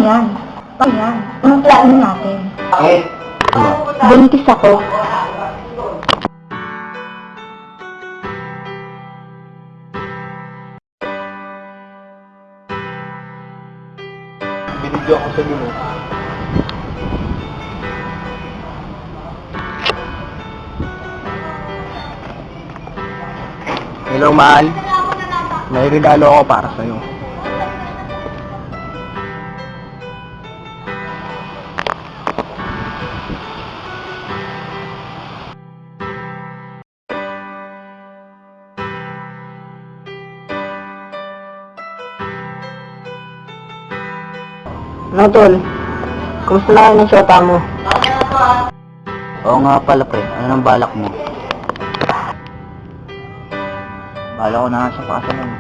Yan. Yan. Anong plano natin? Bakit? Buntis ako. Binigyan ko sa mo. Hello, mahal. May regalo ako para sa'yo. Ano, tol? Kumusta na kayo ng shota mo? Oo nga pala, pre. Ano nang balak mo? Bala ko na nga sa pakasalan.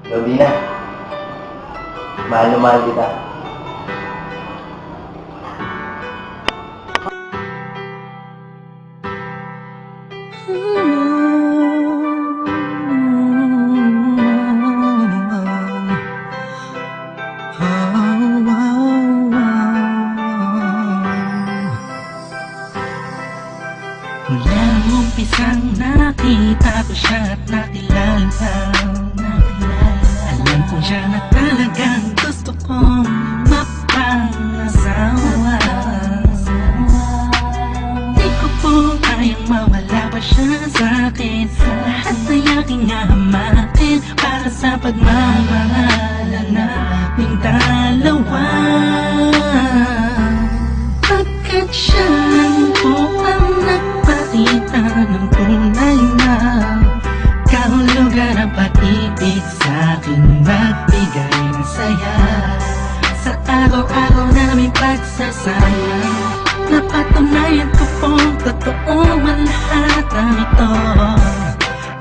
Gabi na. Mahal na mahal kita. Mula nung umpisang nakita ko siya at nakilala. Alam ko siya na talagang gusto kong mapangasawa. Di ko po kayang mawala pa siya sa'kin. Lahat ay aking hahamakin para sa pagmamahalan naming dalawa. Pagkat siya lang po ang nagpakita ng tunay na kahulugan ng pag-ibig sa'kin, magbigay ng saya sa araw-araw naming pagsasama. Napatunayan ko pong totoo ang lahat ng ito.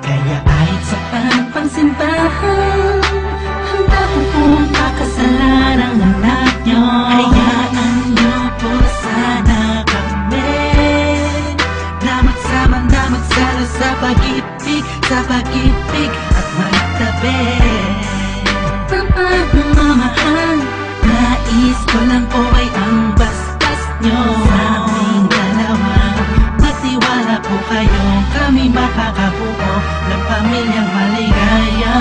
Kaya kahit sa pagpangsimbahan, handa ko pong pakasalan ang anak nyo. Hayaan nyo po sana kami na magsama na magsalo sa pag-ibig, sa pag-ibig at magtabi. Mamamahal, nais ko lang po ay ang bastas nyo sa aming dalawa. Magtiwala po kayo, kami makakabuo ng pamilyang maligaya.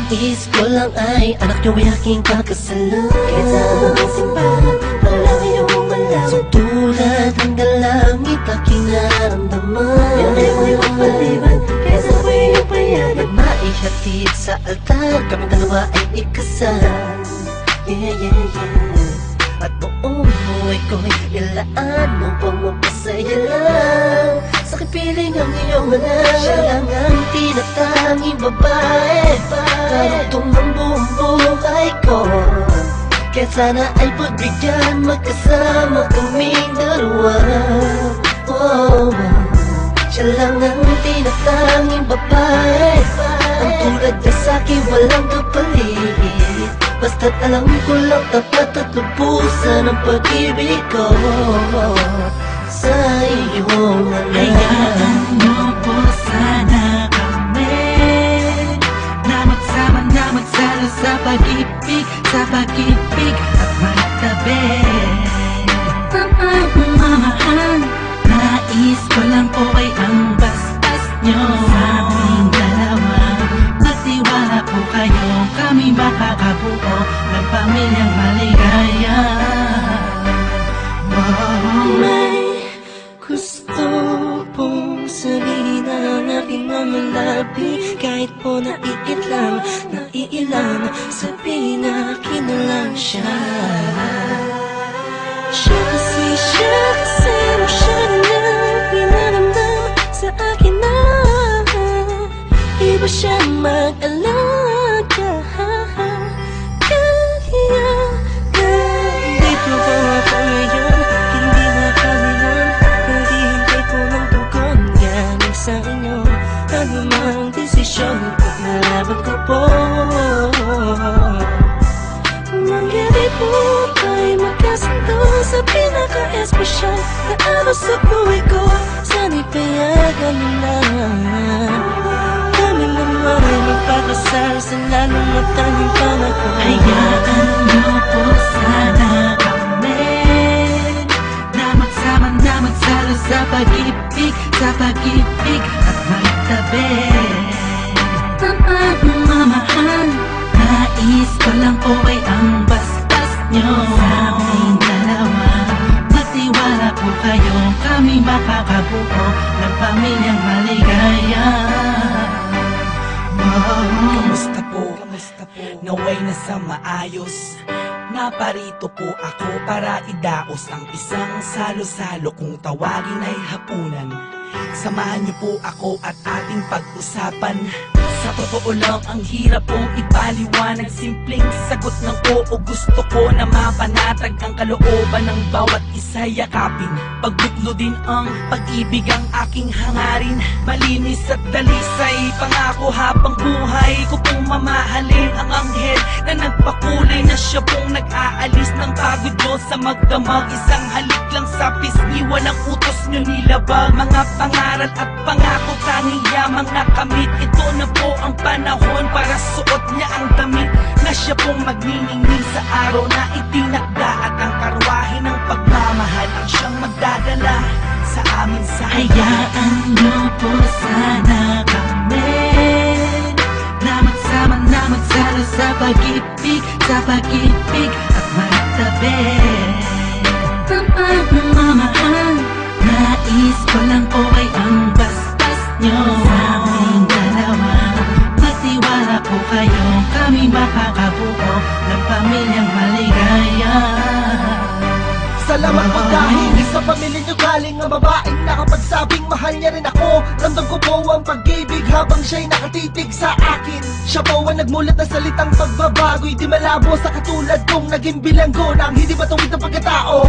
Nais ko lang ay anak nyo ay aking pakasalan. Kaysa ang simbahan, palagi yung malaman. So tulad ng dalangit aking naramdaman. Yan ay mo'y kapaliban, kaysa mo'y yung payagan. Maihatid sa altar, kami dalawa ay ikasal. Yeah, yeah, yeah. At buong buhay ko'y ilaan mo pang mapasaya lang. Sa kipiling ang iyong anak, siya lang ang tinatanging babae. Karugtong ng buong buhay ko, kaya sana ay pagbigyan magkasama kaming dalawa. Oh, siya lang ang tinatanging babae. Ang tulad niya sa'kin walang kapalit. Basta't alam ko lang tapat at lubusan ang pag-ibig ko sa iyong Hayaan nyo po sana kami na magsama na magsalo sa pag-ibig, sa pag-ibig at magtabi. Mamamahal, nais ko lang po ay ang bastas nyo sa aming dalawa. Magtiwala po kayo, kami makakabuo ng pamilyang maligaya. May gusto pong sabihin ang aking mga labi. Kahit po naiilang, sabihin na akin na lang siya. Siya kasi mo siya na pinaramdam sa akin na iba siya mag-alaga. Dito ba ako ngayon? Hindi makalingan. Naghihintay ko ng tugon galing sa inyo. Ano mang desisyon, pag nalaban ko po. na araw sa buhay ko. Sana'y payagan mo na kami naman ay magpakasal sa lalong matanging pangako. Hayaan niyo po sana kami na magsama na magsalo sa pag-ibig at magtabi. Ang pagmamahal, nais ko lang po ay ang bastas nyo sa aming dalawa. Magtiwala po kayo, kami makakabuo ng pamilyang maligaya. Kamusta po? Naway na sa maayos. Naparito po ako para idaos ang isang salo-salo kung tawagin ay hapunan. Samahan niyo po ako at ating pag-usapan. Sa totoo lang ang hirap pong ipaliwanag. Simpleng sagot ng oo, gusto ko na mapanatag ang kalooban ng bawat isa yakapin. Pagbutlo din ang pag-ibig ang aking hangarin. Malinis at dalisay, pangako habang buhay ko pong mamahalin ang anghel na nagpakulay na siya pong nag-aalis ng pagod nyo sa magdamag. Isang halik lang sa pisngi, walang utos nyo nilabag. Mga pangaral at pangako tanging yamang nakamit. Ito na po ang panahon para suot niya ang damit na siya pong magniningning sa araw na itinakda. At ang karwahe ng pagmamahal ang siyang magdadala sa amin sa Hayaan niyo po sana kami na magsama na magsalo sa pag-ibig at magtabi. Ang pagmamahal, nais ko lang po ay ang bastas nyo sa aming dalawa. Magtiwala po kayo, kami makakabuo ng pamilyang maligaya. Salamat po dahil sa pamilya niyo galing ang babaeng nakapagsabing mahal niya rin ako. Ramdam ko po ang pag-ibig habang siya'y nakatitig sa akin. Siya po ang nagmulat na salitang pagbabago'y di malabo sa katulad kong naging bilanggo ng hindi matuwid ng pagkatao.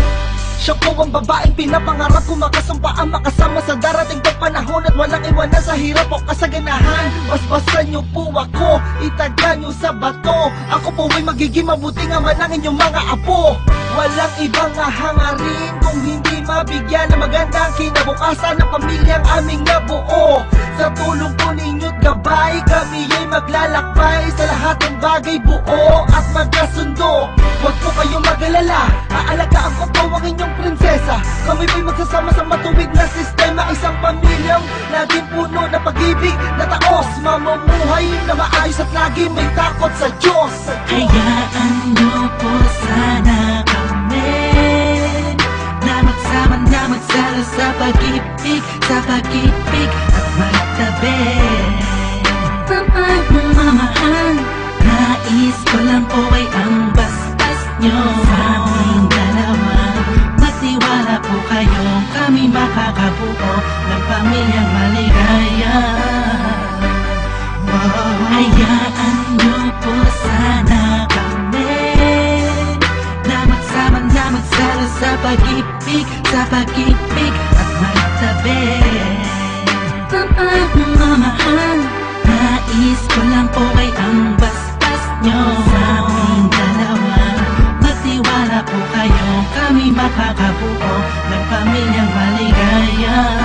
Siya po ang babaeng pinapangarap ko, makasumpaan makasama sa darating pang panahon at walang iwanan sa hirap o kasaganahan. Basbasan niyo po ako, itaga niyo sa bato. Ako po ay magiging mabuting ama ng inyong mga apo. Walang ibang hangarin kung hindi mabigyan ng magandang kinabukasan ng pamilyang aming nabuo. Sa tulong po ninyo't gabay, kami ay maglalakbay sa lahat ng bagay, buo at magkasundo. Huwag po kayong mag-alala, aalagaan ko po ang inyong prinsesa. Kami po'y magsasama sa matuwid na sistema, isang pamilyang laging puno ng pag-ibig na taos. Mamumuhay na maayos at lagi may takot sa Diyos. Hayaan niyo po sana kami na magsama na magsalo sa pag-ibig at magtabi. Ang pagmamahal, nais ko lang po ay ang bastas nyo sa aming dalawa. Magtiwala po kayo, kami makakabuo ng pamilyang maligaya. Hayaan niyo po sana kami na magsama na magsalo sa pag-ibig at magtabi. Ang pagmamahal, nais ko lang po ay ang bastas nyo sa aming dalawa. Magtiwala po kayo, kami makakabuo ng pamilyang maligaya.